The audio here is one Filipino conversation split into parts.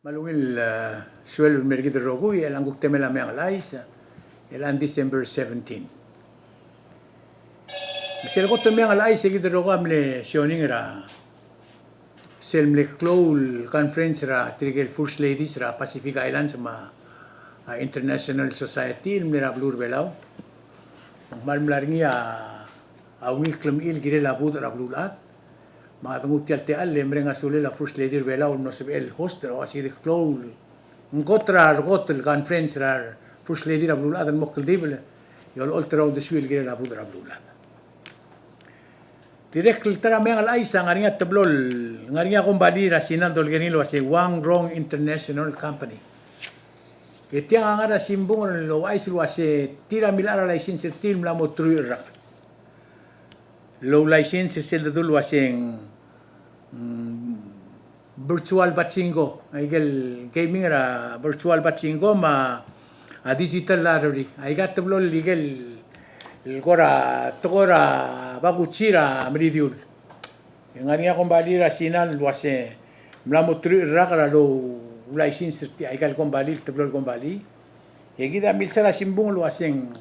Malungil suel mergid rogui el anguk temela meang laisa el an December 17. Misel ko meang laisa gid rogo amle sioning ra selmle clowl conference ra trigel first ladies ra Pacific Islands ma International Society mira blur belau. Mal mlaringi a wiklem il gire la bud ra blulat. Ma tungut te alle mrenga sule la first lady belau no se el host o así de clowl. Ngotra gotel conference ra first lady ra blulat al mokkel dible. Yol ultra de suil gire la bud ra blulat. Direct tara mengal aisa ngaringa tablol ngaringa kombadi ra sinan dol genilo ase Wang Rong International Company. Ketiang angara simbong lo aisu ase tira milara license tim la motru rak. Low license sel dulu asing virtual batsingo aigel gaming ra virtual batsingo ma a digital library aigat tablo legal gora togora baguchira meridiul ngania kombali ra sinan luase mlamutri rakara lo license ti aigal kombali tablo kombali yegida milsara simbung luaseng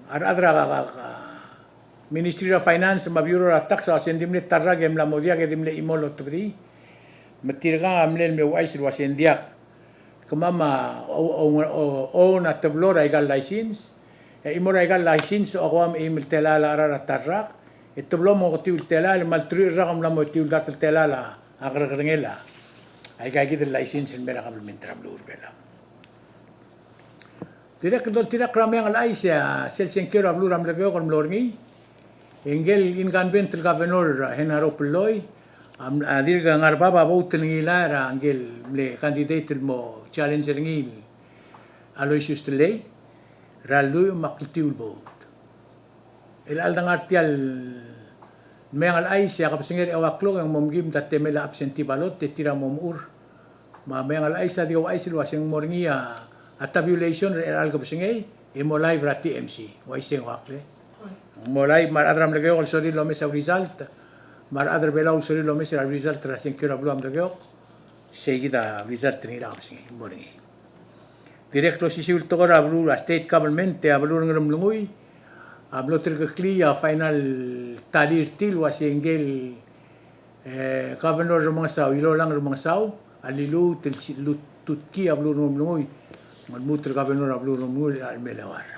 adra Ministry of Finance ma Bureau of Tax asen dimle tarra gem la modia ke dimle imolo tbri metirga amle me wais wasen dia kamama o na tablora igal license e imora igal license o am imel telala ara tarra e tablo mo tiu telala mal tri ragam la mo tiu dat telala agrgrengela ai ga gid license mera qabl min trablur bela direk dol tirak rameng al aisia sel senkero ablur am lego kon lorngi Engel incumbent governor Henaro Peloy dirga ngarbaba votel ngilara angel le candidate mo challenger ngil Aloysius Tele ralu maklitiul vote el aldang artial mengal ay siya kapasinger awaklo ang momgim tatemela absentee ballot tira momur ma mengal ay sa dio ay silwaseng morngia at tabulation el algapasinger emo live ra TMC waiseng wakle Molai mar adram legeo sori lo mes result mar adr belau sori lo mes result rasen kira bluam legeo seguida result ni ra sing morning directo sisul togora blu state government ablu ngrum lungui ablo terkli ya final talir til wasengel governor rumangsaw ilo lang rumangsaw alilu til tutki ablu ngrum lungui man muter governor ablu ngrum almelawar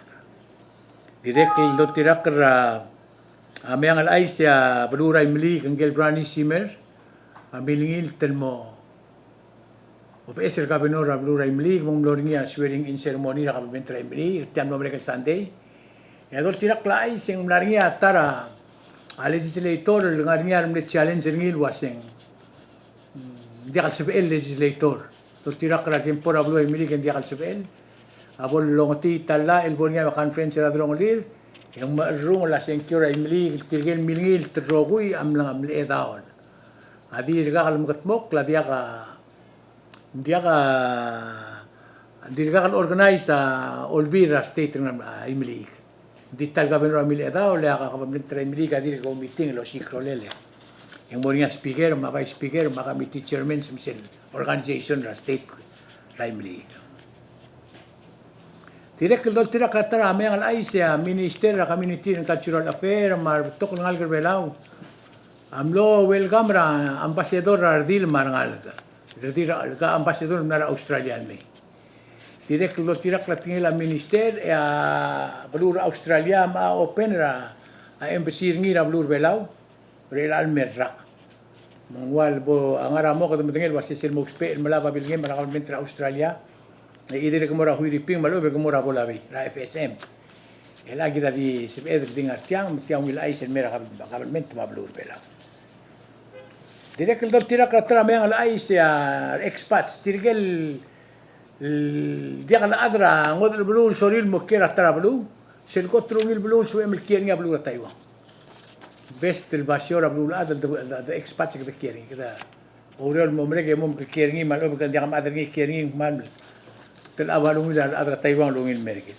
Direk lo tirak ra ameang al aisya belurai meli kangel brani simer amilingil telmo OPS ka benora belurai meli mong lorngia swearing in ceremony ra kabentrai meli tiam no mereka Sunday ya dol tirak la ai sing mlarngia tara a legislator ngarngia mle challenge ngil waseng dia kal sebel legislator dol tirak ra tempora belurai meli kan dia kal sebel abol longti tala el bonia conference ra dronglir yang marung la senkura imli tirgel milngil trogui amlang amle edaon adi riga kal mukatmok la dia kal organize olbira state ngam imli di talga benro amle edaon la ka kabamle tra imli ka dir go meeting lo sikrolele yang bonia speaker ma vice speaker ma committee chairman semsel organization ra state ra imli Direk dol tirak katara meang al aisya minister ra community and cultural affair mar tok ngal gerbelau amlo welcome ra ambassador ardil mar ngal ka ambassador na Australian me direk dol tirak la tingela minister blur Australia ma open ra embassy ngira blur belau rel al merrak mangwal bo angara mo ko tingel wasisel mo spe malaba bilgem ra mentra Australia Idir kemora hui riping malu be kemora bolabi la FSM. Ela kita di sebeder dengar tiang wil ais mera kabelment mablur bela. Direk dol tirak katra meang al ais ya expats tirgel dia kala adra ngodel blul soril mokera tra blu sel kotrungil blul so emel kieringa blu Taiwan. Best el bashora blul adal de expats ke kiering kita. Oriol momrege mom ke kieringi malu kan dia madar ngi kieringi mal tel awalung ila adra Taiwan lungin merkit.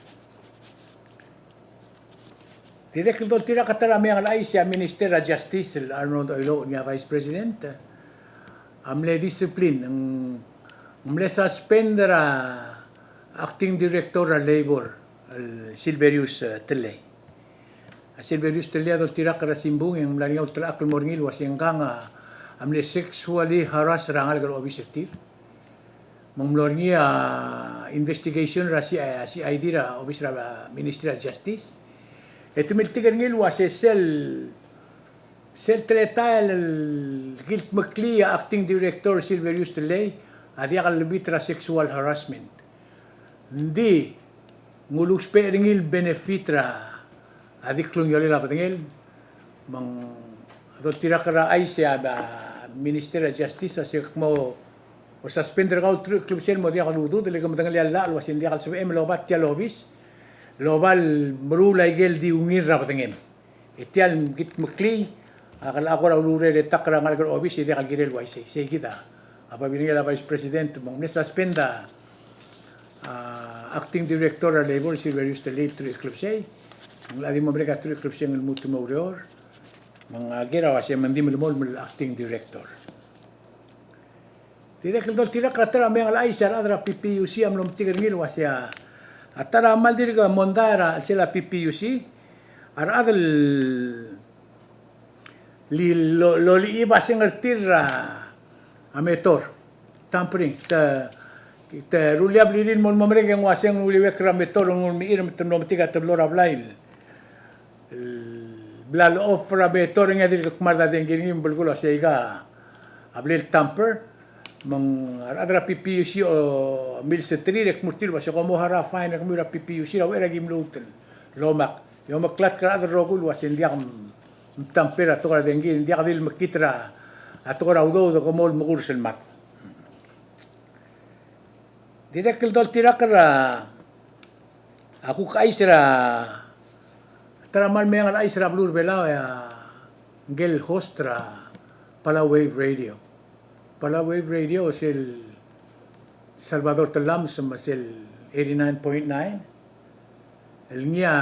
Direk dol tira katara meang al aisya minister of justice Arnold Oilo nya vice president amle discipline amle suspender acting director labor Silverius Tele. Silverius Tele adol tirak ra simbung yang mlani ultra akul morngil wasenggang amle sexually harass rangal gar obisectir. Mumlorngi investigation ra si ID ra obis ra Ministry of Justice. Ito miltigan ngil wase sel teletal Gilt Makli acting director Silverius Tele adi akal lebitra sexual harassment. Hindi nguluk speringil benefitra adik klung yoli la patengil mang adol tirakara ay siya Minister of Justice sa mo o suspender ka klub sel mo dia kaludo dili ka matangal yalla alwas hindi kal sabi lobat ya lobis lobal brulay gel di ungir ra patengil itial git makli akal ako ra ulure de takra ngal gar obis hindi kal girel wai say kita apa binigay la Vice President mong suspenda acting director a labor Silverius Tele tri club say lagi mereka tri club say ng mutu maurior mga gera wasi mandi mulmol acting director tirak ratara may alay sar adra PPUC amlom tigar ngil wasi atara mal dir ka mondara sila PPUC ar adal li iba singertir ametor tampering kita ruliab lilin mon mamreng yang waseng uliwek rametor ngul miir metenom tiga tablor ablail blal of rametor ngadir kmarda dengin bulgulo seiga ablil tamper mang adra PPUC o mil setri rek murtil wasyo ko mohara fine ak mura PPUC raw era gimlutel lomak yo maklat kra adra rogul wasen diam tamper ato kra dengin dia kadil makitra ato kra udo ko mol mugur selmat Direk dol tirakara aku ka isra taraman may nga isra blur bela ngel hostra pala wave radio sil Salvador Talam sil 89.9 el niya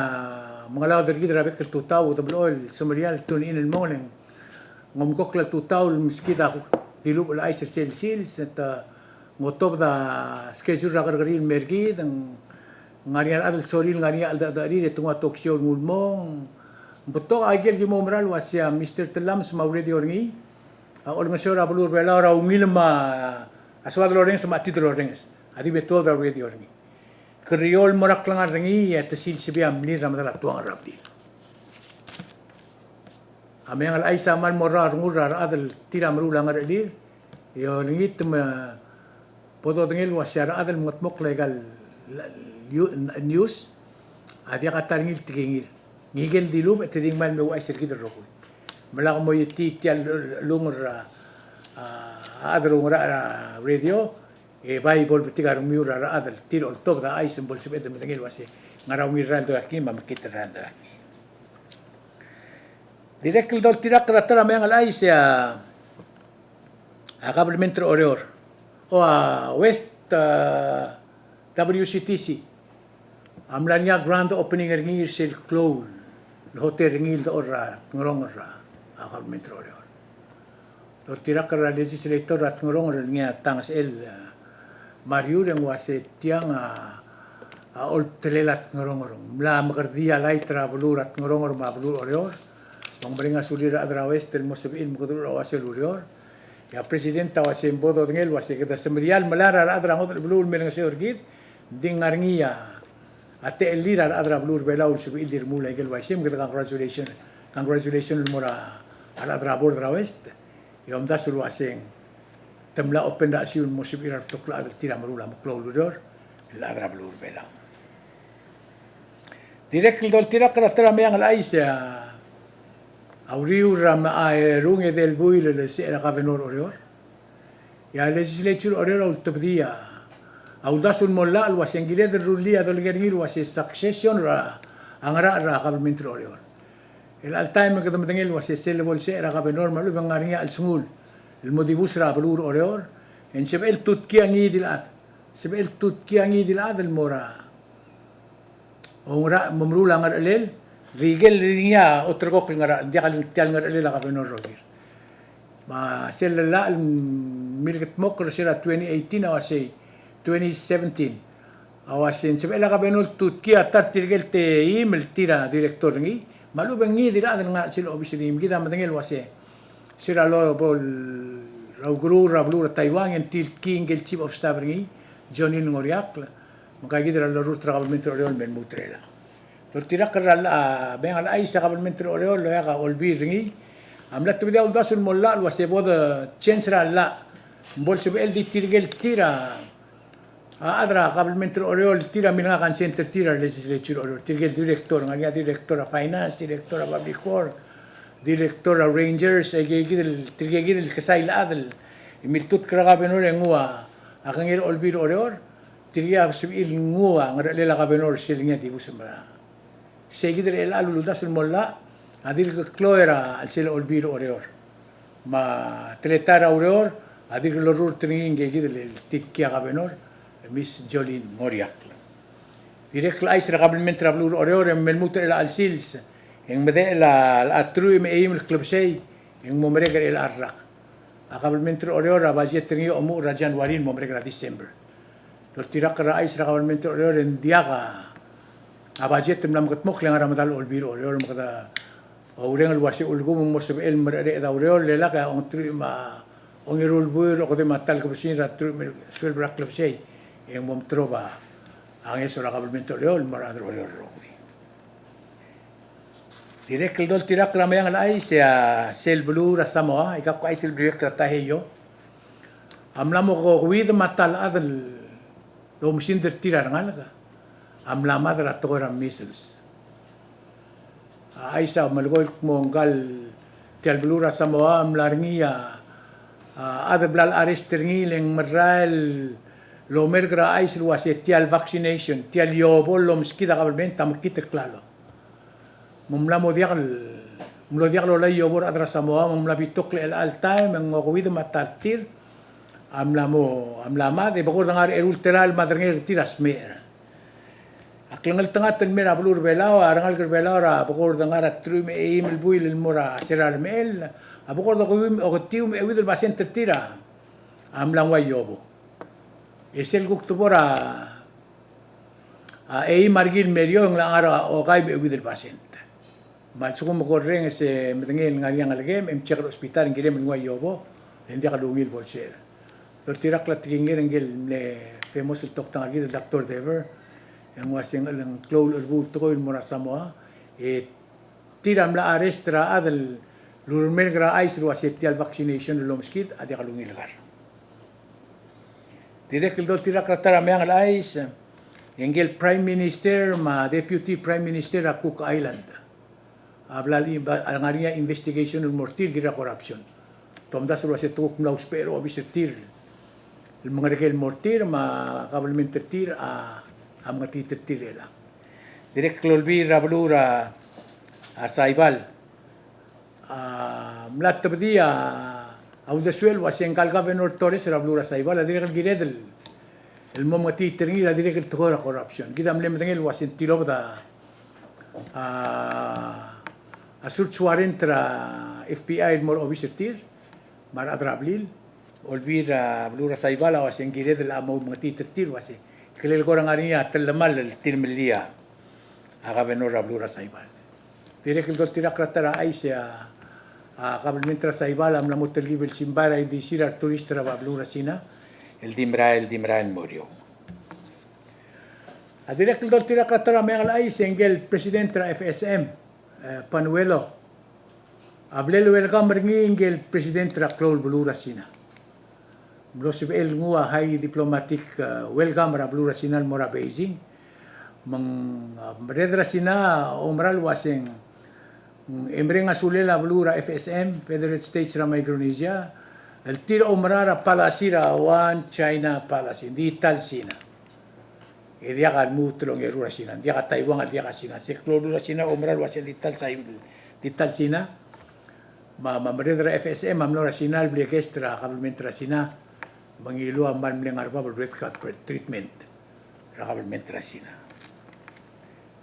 mga lauder gidra bek tutaw tablol sumarial tun in el morning ngom kokla tutaw miskita dilu la isra sil at ngotob da schedule ra gargarin mergi dang ngarian adal soril ngarian da dari de tunga toksyo ngulmong beto agel gi momral wasya Mr. Talam sa already orngi ol ngasora bulur bela ra umilma aswad lorengs ma titulo lorengs adi beto da already orngi kriol morak lang arngi at sil sibiam ni ramadala tuang rabdi ameng al aisa man morar ngurar adal tira marulang adir yo ngit Poto tengil wasyara adal mutmok legal news adia katarngil tingil ngigel dilub at ding man mo ay sirkit roko malak mo yiti tial lungur adal radio bible bitigar miura adal tiro tok da ay symbol sibet tengil wasi ngaraw mirando aki mamakita rando aki direk dol tirak ratara may alay siya kablementro oreor West WCTC amlan niya grand opening ngir sil close hotel ngil do ora ngorong ora akal metro ora do tirak ra legislator at ngorong niya tangs el Mario yang wase tiang ol telelat ngorong mla magardia lai travelur at ngorong mabulur ora bang bringa sulira adra west el mosebin mudur wase lurior ya presidenta wasi bodo ngel wasi kita semerial melara adra ngot blur mereng seorgit dingarngia ate elira adra blur belaul subi ilir mulai gel wasim kita congratulation mura ala adra bordra west yom dasul wasing temla open da siun musib irar tokla adra tira marula mukloludor la adra blur bela direk dol tira kratera mayang alaisa Auriu ram runge del buile le sera gavenor orior. Ya legislature orior au tobdia. Au dasul molla al wasengile de rulia dol gerngil wasi succession ra angara ra government orior. El al time que tengel wasi sel vol sera gavenor malu bangaria al sungul. El modibus ra blur orior. En sebel tutki angi dilat. Sebel tutki angi dilat el mora. Ora mamrula ngar alel Rigel niya otro ko ngara dia kalin tial ngara lela ka penor rogir. Ma sel la milkat mo kung sila 2018 awasi 2017 awasin sebela ka benul tutkia tartirgel te email tira direktor ngi malubang ngi dira nga sila obisrim kita matengel wase sila lo bol raugru rablu Taiwan en til king el chief of staff ngi Jonin Ngoriak makagi dira lo rut government oriol men mutrela to tira karala bengal ay sa government oriol lo ya ka olbi ngi amla tibida uldasul molla wase boda chensra la bol sebel di tirgel tira adra kabelmentro oriol tira minangakan center tira legislature oriol tirgel director nga director of finance director of public work director of rangers gigil tirgel kasay laadel imitut kraga benor ngua akangir olbir oriol tirya sibil ngua nga lela ka benor silnya di busma segidel el aluludas molla adir cloera al sila olbir oriol ma tletara oriol adir lorur tringin gigil tikya ka benor Miss Jolene Ngoriak. Direct la isra kabelment travelur orior en melmuter el alsils en mede la atru me eim el club sei en momreger el arrak. A kabelment orior a budget tringi omu ra January momreger December. To tirak ra isra kabelment orior en diaga a budget mlam katmok lang ramadal olbir orior makada oreng el wasi ulgum mo sebe el mrede da orior lela ka on tru ma on irul buir o de matal kabsin ra tru suel brak club sei yang trova ang eso la kabelmento leol maradro leol rokwi direk dol tirak ramayang alay sa sel blue ra Samoa ikap ko ay sel blue ra taheyo amla mo ko with matal adal lo msinder tira ngalaga amla madra tora missiles ay sa malgol mo ngal tel blue ra Samoa amlarngia adal blal arestringileng maral lo mergra ais luase tial vaccination tial yobo lo mskida kabelment tam kita klalo mumla modiak lo la yobo adra Samoa mumla bitok le al time ngokuid matatir amla ma de bagor dangar el ulteral madrenger tiras mer aklangal tangat mera blur belao arangal belao ra bagor dangar trum eim el buil el mora serar mel abagor da o tium e widel basent tira amla wa yobo es el guktubora ei margil merio ng langara o kay with el pasyente matsuko mo korreng ese metengel ngariang algem em check hospital ngirem ngwa yobo hindi ka lungil bolser to tirak la tingir ngel ne famous doctor ngil Dr. Dever ang wasing ang clone urbu to in mora Samoa tiram la arrestra adel lurmel gra ais ruasetial vaccination lomskid adi ka lungil gar direct do tirak ratara mayang alais engel prime minister ma deputy prime minister a Cook Island ablali angariya investigation ng mortil gira corruption tomda sulo se tuk mlaus pero obisetir el mga regel mortir ma kabelment tir a mga titir ela direct lolbi rablura a saibal mlat tabdia Audasuel was en Governor Torres rablura saibal la direct giredel el momati tringi la direct el tora corruption gidam lem tengel was en tilobda asurt suarentra FBI mor obisetir mar adrablil olvira rablura saibal was en giredel momati tir was kelel korang aria telamal el tirmelia a Governor rablura saibal direct el tirak ratara aisia kabelment ra saibal am lamot el gibel simbara di sirar turista ra bablura sina el dimra en morio adirek dol tira katara mengal ay sengel president ra FSM Panuelo ablelo welcome ringi ingel president ra Claude Blura sina blosib el ngua high diplomatic welcome ra Blura sina mora Beijing mang redra sina umral waseng Embreng asulela blura FSM, Federate States ra Micronesia, el tira umrara palasira one China palasi, di tal sina. E dia ka mutrong erura sina, dia ka Taiwan dia ka sina, se klorura sina umral wasi di tal sina. Mamredra FSM amlora sina bliekestra kabelmentra sina, mangilu amban mlengarba red card treatment. Ra kabelmentra sina.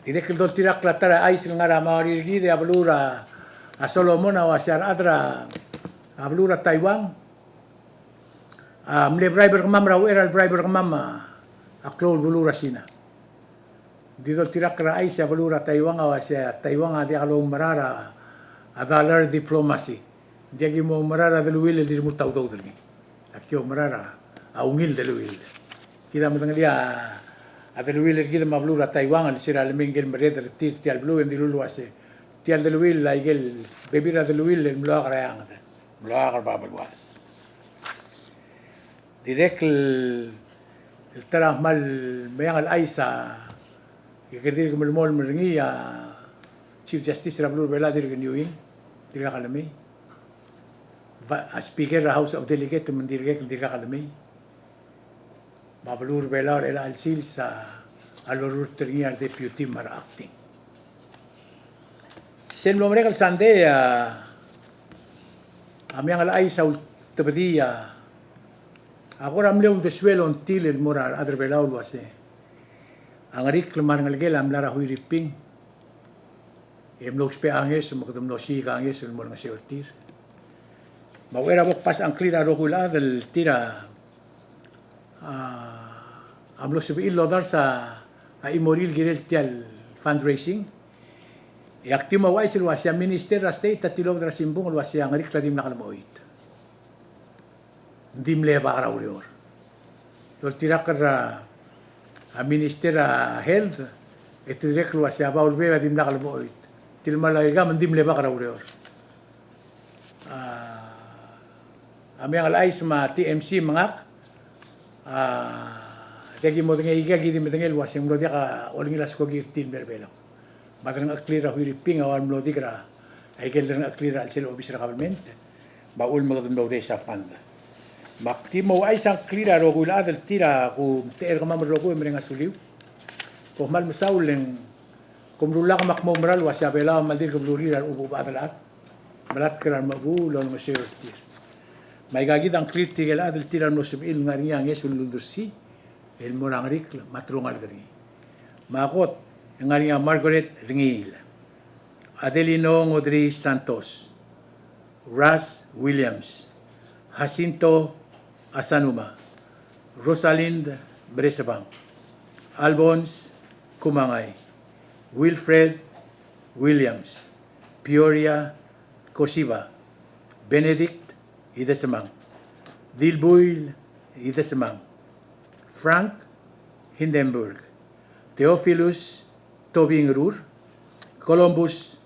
Direk dol tirak latara ais ngara marirgi de ablura a Solomon o a adra ablura Taiwan Mle driver ka mam raw eral driver ka mam aklol bulura sina. Dito tirak ra ay siya bulura Taiwan awa siya Taiwan adi alo marara adalar diplomacy. Dia gi mo marara deluil di mo tau tau dali. Akyo marara aungil deluil. Kita mo tangalia adeluil kita mablura Taiwan al sira lemengel mereda tir tial blue en dilulu ase. Tial deluil la igel bebira deluil en mlo agrayang. Mlo agrababal was. Direct el tarang mal mayang al aisa ikerdir ke melmol merengi Chief Justice Rablur Bela dir ke Newin dir kalami Speaker House of Delegate mendirge dir kalami Mablur Bela el alsil sa alorur teringi al deputy mara acting sen lo mereka sande amiang al aisa ultabadi Agora amleu de suelo until el morar adre belau lo ase. Angarik lemar ngalgel amlara hui riping. Em lo spe anges mo kadum no si anges el mol ngase urtir. Mawera bok pas angklira rohula del tira amlo sebe illo dar sa imoril girel tial fundraising. E aktimo wais lo ase minister ra state tatilo dra simbong lo ase angarik kladim nakalmoit. Dimle bakra urior. To tirakar a minister health et direklu asya baul beba dim nakal boit. Tilmala gam dimle bakra urior. Amyang alais ma TMC mangak dagi mo dengi iga gidi medengel waseng mlo dia ka olingilas ko girtin berbelo. Madang aklira huri ping awal mlo digra ay gel aklira al sel obisra government baul mo dum do sa fund. Makti mo ay sang klira rogula del tira ku ter kamam rogo mrenga suliu. Ko mal musaulen kum rula mak mo mral wasya bela maldir ko blurira ubu badalat. Malat kran mabu lon masyurtir. May gagid ang klir tigel adel tira no sibil ngariya ngesul lundursi el morang rikla matrungal gari. Makot ngariya Margaret Ringil. Adelino Ngodri Santos. Ras Williams. Jacinto Asanuma, Rosalind Bresabang, Albons Kumangay, Wilfred Williams, Peoria Kosiba, Benedict Idesamang, Dilbuil Idesamang, Frank Hindenburg, Theophilus Tobingrur, Columbus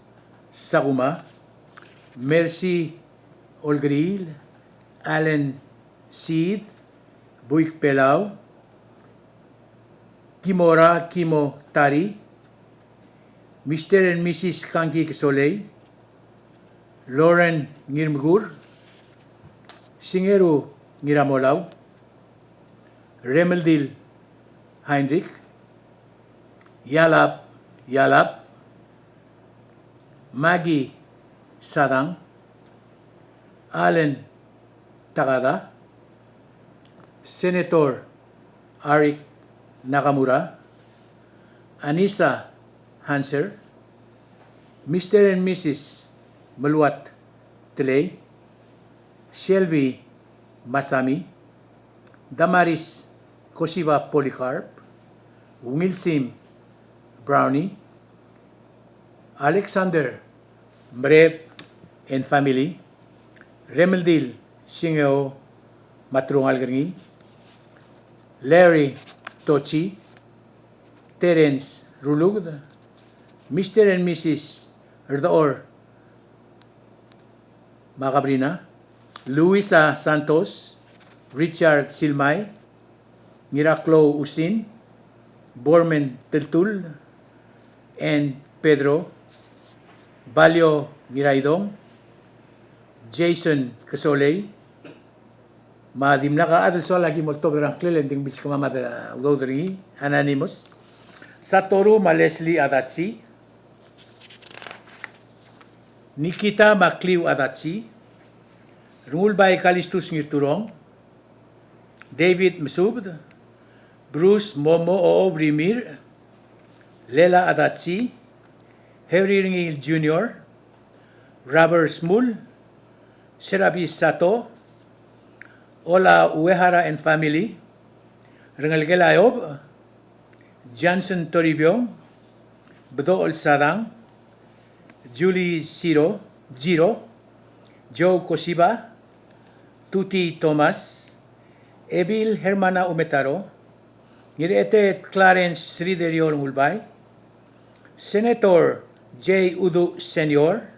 Saguma, Mercy Olgril, Allen Seed, Buik Pelau, Kimora Kimo Tari, Mr. and Mrs. Kanki Soleil, Lauren Ngirmgur, Singeru Ngiramolaw, Remeldil Heinrich, Yalap Yalap, Maggie Sadang, Allen Takada, Senator Arik Nakamura, Anissa Hanser, Mr. and Mrs. Maluat Tley, Shelby Masami, Damaris Kosiva Polycarp, Wilsim Brownie, Alexander Mrep and family, Remeldil Singeo Matrungal Gringi, Larry Tochi, Terence Rulugd, Mr. and Mrs. Erdaor Macabrina, Luisa Santos, Richard Silmay, Miraclo Usin, Bormen Teltul, and Pedro, Balio Giraidong, Jason Casoley, Madim naka adal so lagi molto berang klelen ding bis kama da udodri anonymous, Satoru Malesli Adatsi, Nikita Makliw Adatsi, Rulbay Kalistus Ngirturong, David Mesubd, Bruce Momo Oobrimir, Lela Adatsi, Henry Ringil Jr., Robert Smul, Serabi Sato, Ola Uehara and family, Rengalgel Ayob, Johnson Toribio, Bdo Ol Sadang, Julie Jiro, Joe Koshiba, Tuti Thomas, Ebil Hermana Umetaro, Ngirete Clarence Sriderior Mulbay, Senator J. Udu Senior,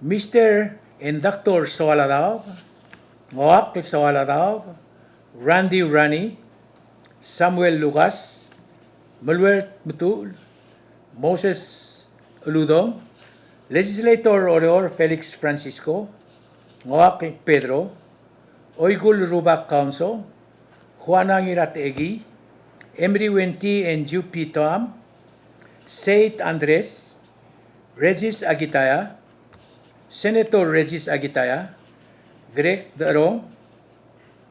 Mr. and Dr. Soaladao, Ngoak Soaladao, Randy Rani, Samuel Lucas, Mulwert Mutul, Moses Uludong, Legislator Oreor Felix Francisco, Ngoak Pedro, Oygul Rubak Council, Juana Ngirateegi, Emery Wenti and Jupi Toam, Saint Andres, Regis Agitaya, Senator Regis Agitaya, Greg Darong,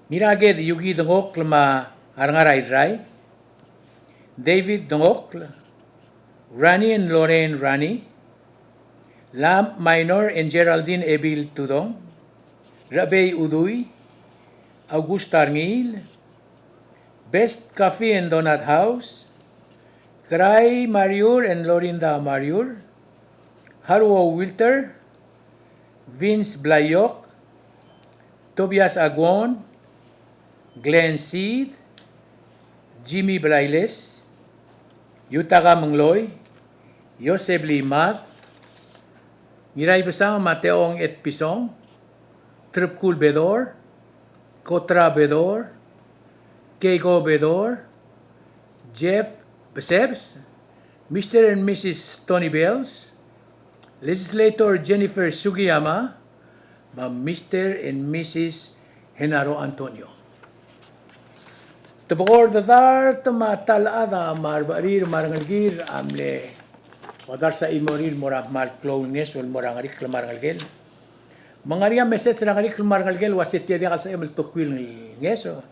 Miraged Yugi Dongok Lama Arangaray Rai, David Dongok, Rani and Lorraine Rani, Lam Minor and Geraldine Ebil Tudong, Rabey Uduy, August Arngil, Best Coffee and Donut House, Gray Mariur and Lorinda Mariur, Harwo Wilter, Vince Blayok, Tobias Aguon, Glenn Seed, Jimmy Brailes, Yutaga Mangloy, Yosef Limath, Miray Basang Mateong et Pisong, Tripkul Bedor, Kotra Bedor, Keiko Bedor, Jeff Besebs, Mr. and Mrs. Tony Bells, Legislator Jennifer Sugiyama, Mr. and Mrs. Henaro Antonio. Tabor dadar tumatalada marbarir marangalgir amle wadar sa imorir mora mal clowness wal morangarik marangalgel. Mangaria message rangarik marangalgel wasetia dia sa emel tokwil ngeso.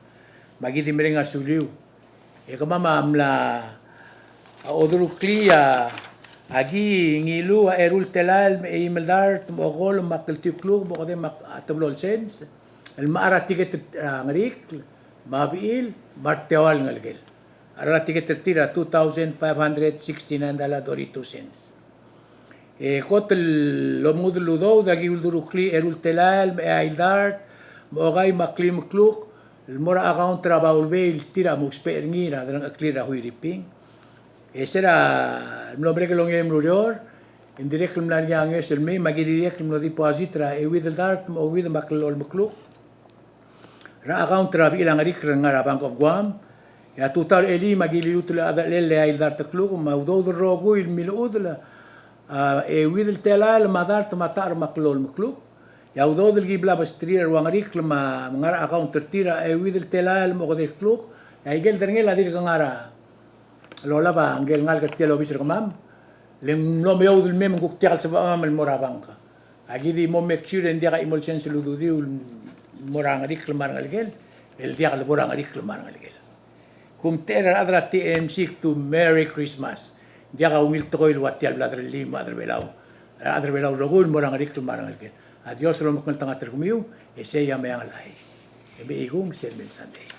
Magidi mirenga suliu. E kama amla odru klia agi ngilu erul telal me imeldar tumogol makiltiklu mo kade mak atablol sense. El maara tiket ngarik mabil martewal ngalgel. Ara tiket tira $2,569.02. Kotel lomud ludo dagi uldurukli erul telal me aildart mo gay maklim kluk el mora account trabaul be tira mo sperngira dalang aklira huiriping. Será el nombre que lo ngemrurior indirect lam lang es el me magidirect lam deposit ra e with dart mo with maklol makluk ra account ra bilang rik ngara Bank of Guam ya total eli magiliut la ada lele ay dart kluk ma do rogo il milud la e with el telal ma dart matar maklol makluk ya do del gibla bastrir wa rik ma ngara account tira e with el telal mo de kluk ya igel derngel adir ngara lola ba angel ngal katelo bisir kamam lem no meo del mem guk tial sa am el morabanka agi di mo make sure ndi ka emulsion sa lududi ul morang rik lemar ngalgel el dia ka morang rik lemar ngalgel kum tera adra TMC to Merry Christmas dia ka umil to il watial bladre lima adra belau rogul morang rik lemar ngalgel adios lo makal tanga terkumiu e se ya me ang lais e be igum sel mel Sunday.